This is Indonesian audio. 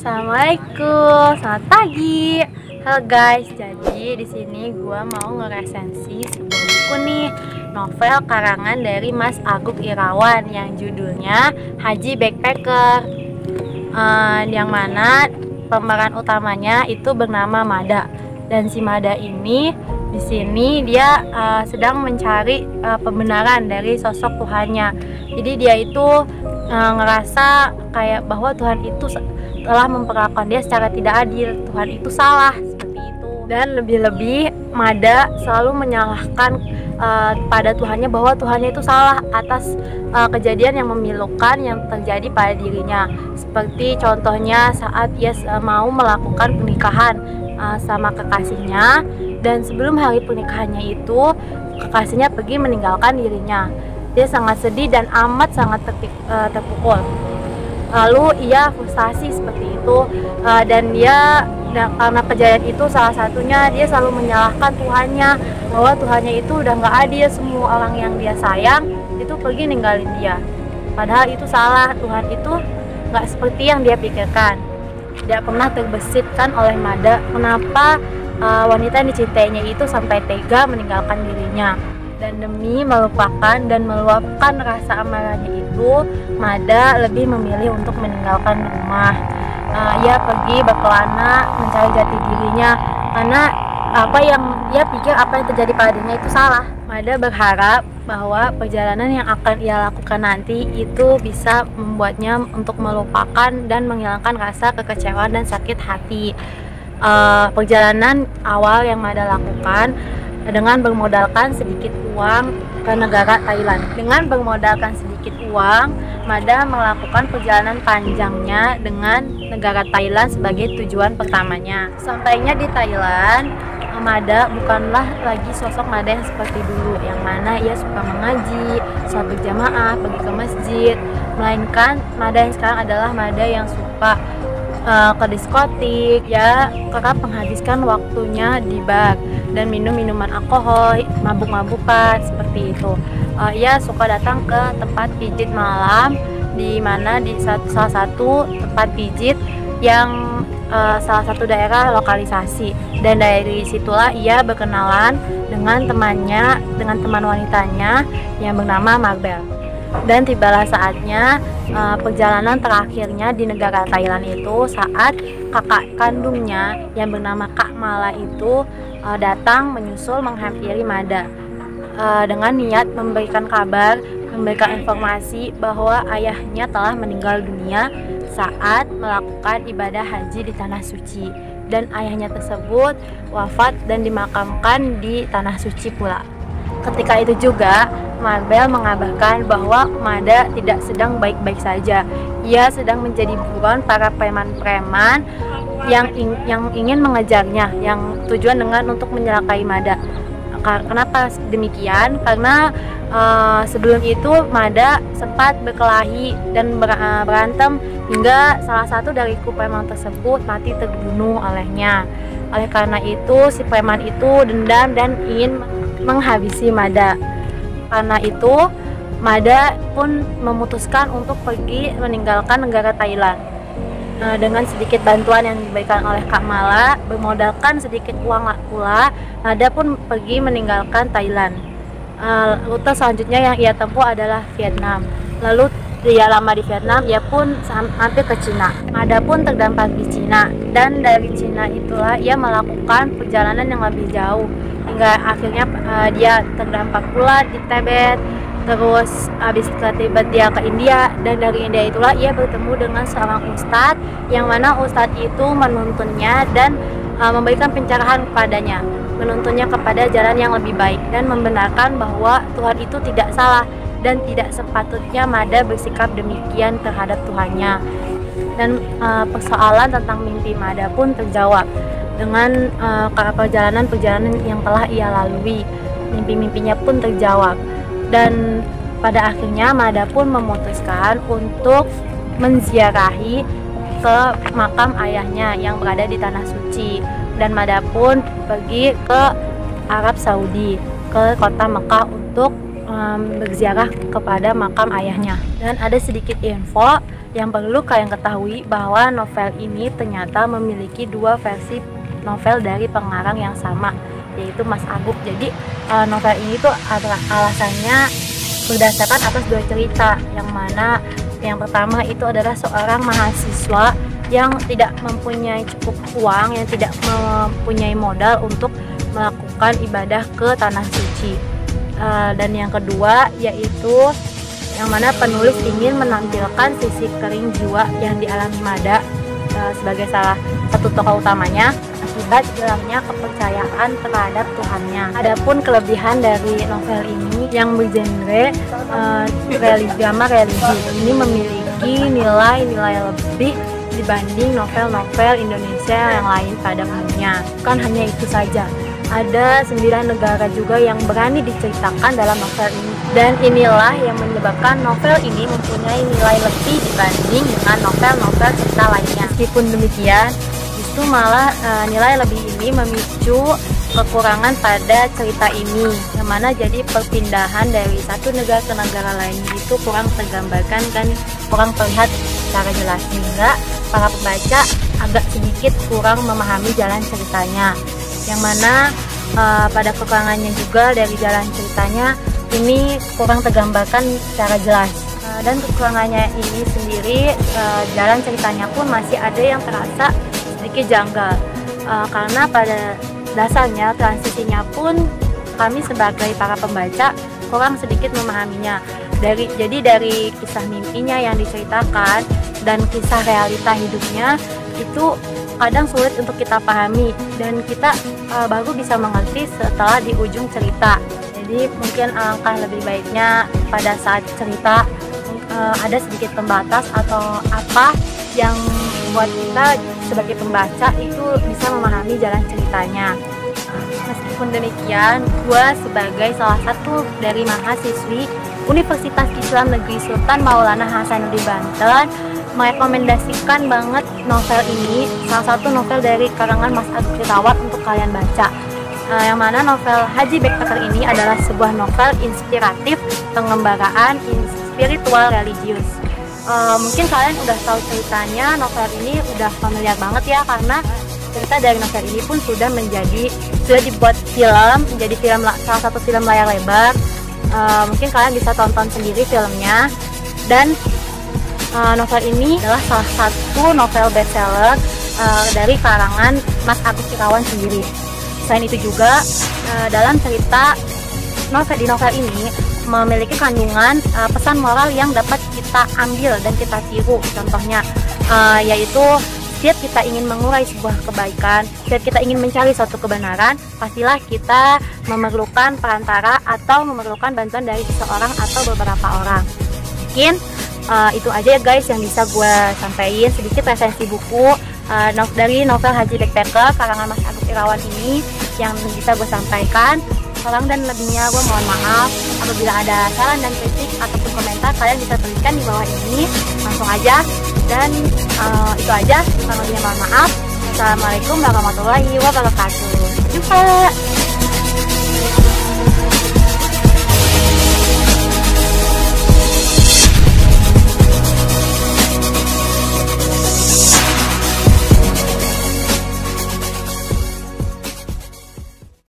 Assalamualaikum, selamat pagi. Halo guys, jadi di sini gua mau ngeresensi sebuah buku nih, novel karangan dari Mas Agung Irawan yang judulnya Haji Backpacker. Yang mana pemeran utamanya itu bernama Mada, dan si Mada ini di sini dia sedang mencari pembenaran dari sosok Tuhannya. Jadi dia itu ngerasa kayak bahwa Tuhan itu telah memperlakukan dia secara tidak adil, Tuhan itu salah, seperti itu. Dan lebih-lebih Mada selalu menyalahkan pada Tuhannya bahwa Tuhannya itu salah atas kejadian yang memilukan yang terjadi pada dirinya. Seperti contohnya saat ia mau melakukan pernikahan sama kekasihnya, dan sebelum hari pernikahannya itu kekasihnya pergi meninggalkan dirinya. Dia sangat sedih dan amat sangat terpukul. Lalu ia frustasi seperti itu, dan dia karena kejadian itu salah satunya dia selalu menyalahkan Tuhannya bahwa Tuhannya itu udah nggak adil, semua orang yang dia sayang itu pergi ninggalin dia. Padahal itu salah, Tuhan itu nggak seperti yang dia pikirkan. Tidak pernah terbesitkan oleh Mada kenapa wanita yang dicintainya itu sampai tega meninggalkan dirinya. Dan demi melupakan dan meluapkan rasa amarahnya itu, Mada lebih memilih untuk meninggalkan rumah. Ia pergi berkelana mencari jati dirinya karena apa yang ia pikir apa yang terjadi pada dirinya itu salah. Mada berharap bahwa perjalanan yang akan ia lakukan nanti itu bisa membuatnya untuk melupakan dan menghilangkan rasa kekecewaan dan sakit hati. Perjalanan awal yang Mada lakukan dengan bermodalkan sedikit uang ke negara Thailand. Dengan bermodalkan sedikit uang, Mada melakukan perjalanan panjangnya dengan negara Thailand sebagai tujuan pertamanya. Sampainya di Thailand, Mada bukanlah lagi sosok Mada yang seperti dulu, yang mana ia suka mengaji, sholat berjamaah, pergi ke masjid. Melainkan Mada yang sekarang adalah Mada yang suka ke diskotik, ya kerap menghabiskan waktunya di bar dan minum minuman alkohol, mabuk-mabukan seperti itu. Ia suka datang ke tempat pijit malam, di mana di salah satu tempat pijit yang salah satu daerah lokalisasi, dan dari situlah ia berkenalan dengan temannya, dengan teman wanitanya yang bernama Marbel. Dan tibalah saatnya perjalanan terakhirnya di negara Thailand itu saat kakak kandungnya yang bernama Kak Mala itu datang menyusul menghampiri Mada dengan niat memberikan kabar, memberikan informasi bahwa ayahnya telah meninggal dunia saat melakukan ibadah haji di Tanah Suci, dan ayahnya tersebut wafat dan dimakamkan di Tanah Suci pula. Ketika itu juga Marbel mengabarkan bahwa Mada tidak sedang baik-baik saja. Ia sedang menjadi buruan para preman-preman yang ingin mengejarnya, yang tujuan dengan untuk menyelakai Mada. Kenapa demikian? Karena sebelum itu Mada sempat berkelahi dan berantem hingga salah satu dari preman tersebut mati terbunuh olehnya. Oleh karena itu si preman itu dendam dan ingin menghabisi Mada. Karena itu Mada pun memutuskan untuk pergi meninggalkan negara Thailand. Dengan sedikit bantuan yang diberikan oleh Kak Mala, bermodalkan sedikit uang pula, Mada pun pergi meninggalkan Thailand. Rute selanjutnya yang ia tempuh adalah Vietnam. Lalu dia lama di Vietnam, ia pun hampir ke Cina. Mada pun terdampar di Cina, dan dari Cina itulah ia melakukan perjalanan yang lebih jauh hingga akhirnya dia terdampak pula di Tibet. Terus habis ke Tibet dia ke India, dan dari India itulah ia bertemu dengan seorang ustadz, yang mana ustadz itu menuntunnya dan memberikan pencerahan kepadanya, menuntunnya kepada jalan yang lebih baik dan membenarkan bahwa Tuhan itu tidak salah dan tidak sepatutnya Mada bersikap demikian terhadap Tuhannya. Dan persoalan tentang mimpi Mada pun terjawab dengan perjalanan-perjalanan yang telah ia lalui. Mimpi-mimpinya pun terjawab, dan pada akhirnya Mada pun memutuskan untuk menziarahi ke makam ayahnya yang berada di Tanah Suci, dan Mada pun pergi ke Arab Saudi, ke kota Mekah untuk berziarah kepada makam ayahnya. Dan ada sedikit info Yang perlu kalian ketahui bahwa novel ini ternyata memiliki dua versi novel dari pengarang yang sama, yaitu Mas Agup. Jadi novel ini tuh adalah alasannya berdasarkan atas dua cerita, yang mana yang pertama itu adalah seorang mahasiswa yang tidak mempunyai cukup uang, yang tidak mempunyai modal untuk melakukan ibadah ke tanah suci. Dan yang kedua yaitu yang mana penulis ingin menampilkan sisi kering jiwa yang dialami Mada sebagai salah satu tokoh utamanya akibat hilangnya kepercayaan terhadap Tuhannya. Adapun kelebihan dari novel ini yang bergenre drama religi, ini memiliki nilai-nilai lebih dibanding novel-novel Indonesia yang lain pada umumnya. Bukan hanya itu saja, ada 9 negara juga yang berani diceritakan dalam novel ini. Dan inilah yang menyebabkan novel ini mempunyai nilai lebih dibanding dengan novel-novel cerita lainnya. Meskipun demikian, justru malah nilai lebih ini memicu kekurangan pada cerita ini, yang mana jadi perpindahan dari satu negara ke negara lain itu kurang tergambarkan, kan kurang terlihat secara jelas, sehingga para pembaca agak sedikit kurang memahami jalan ceritanya, yang mana pada kekurangannya juga dari jalan ceritanya ini kurang tergambarkan secara jelas. Dan kekurangannya ini sendiri, jalan ceritanya pun masih ada yang terasa sedikit janggal, karena pada dasarnya transisinya pun kami sebagai para pembaca kurang sedikit memahaminya. Jadi dari kisah mimpinya yang diceritakan dan kisah realita hidupnya itu kadang sulit untuk kita pahami, dan kita baru bisa mengerti setelah di ujung cerita. Jadi mungkin alangkah lebih baiknya pada saat cerita ada sedikit pembatas atau apa yang buat kita sebagai pembaca itu bisa memahami jalan ceritanya. Meskipun demikian, gue sebagai salah satu dari mahasiswi Universitas Islam Negeri Sultan Maulana Hasanuddin Banten merekomendasikan banget novel ini, salah satu novel dari karangan Mas Agup Irawan untuk kalian baca. Yang mana novel Haji Backpacker ini adalah sebuah novel inspiratif pengembaraan spiritual religius. Mungkin kalian udah tahu ceritanya, novel ini udah familiar banget ya, karena cerita dari novel ini pun sudah dibuat film, menjadi salah satu film layar lebar. Mungkin kalian bisa tonton sendiri filmnya. Dan novel ini adalah salah satu novel bestseller dari karangan Mas Agup Irawan sendiri. Selain itu juga dalam cerita di novel ini memiliki kandungan pesan moral yang dapat kita ambil dan kita tiru. Contohnya yaitu setiap kita ingin mengurai sebuah kebaikan, setiap kita ingin mencari suatu kebenaran, pastilah kita memerlukan perantara atau memerlukan bantuan dari seseorang atau beberapa orang. Mungkin itu aja ya guys yang bisa gue sampaikan, sedikit resensi buku dari novel Haji Backpacker karangan Mas Agup Irawan ini yang bisa gue sampaikan. Kurang dan lebihnya gue mohon maaf. Apabila ada saran dan kritik ataupun komentar, kalian bisa tuliskan di bawah ini langsung aja. Dan itu aja, kurang lebihnya mohon maaf. Assalamualaikum warahmatullahi wabarakatuh. Sampai jumpa.